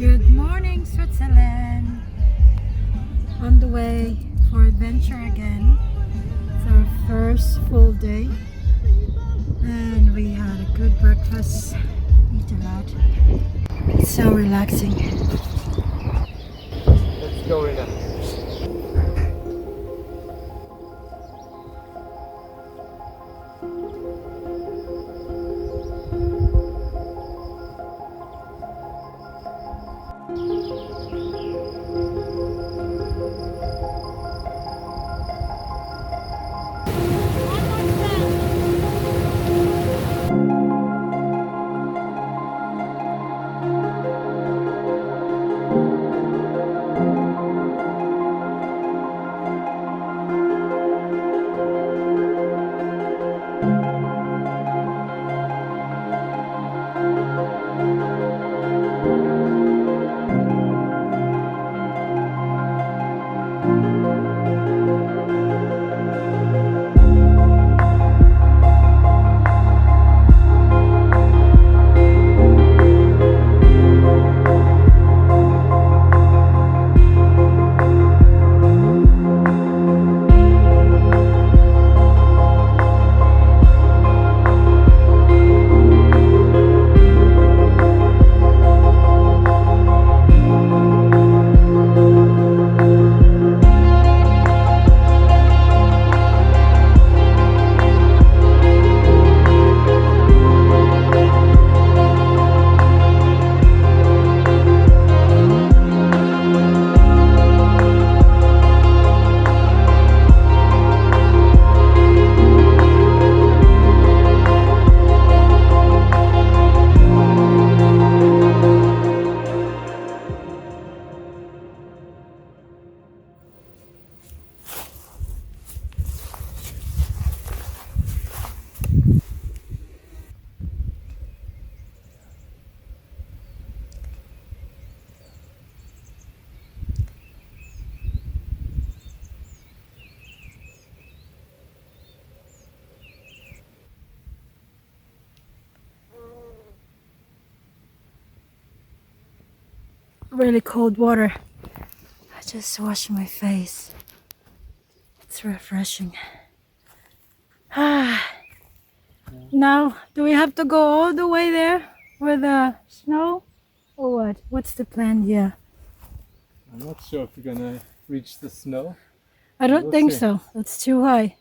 Good morning, Switzerland. On the way for adventure again. It's our first full day, and we had a good breakfast. Eat a lot. It's so relaxing. Let's go in there. Really cold water. I just washed my face. It's refreshing. Now, do we have to go all the way there with the snow? Or what? What's the plan here? I'm not sure if we're gonna reach the snow. I don't We'll think see. so. That's too high.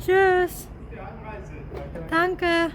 Tschüss. Danke.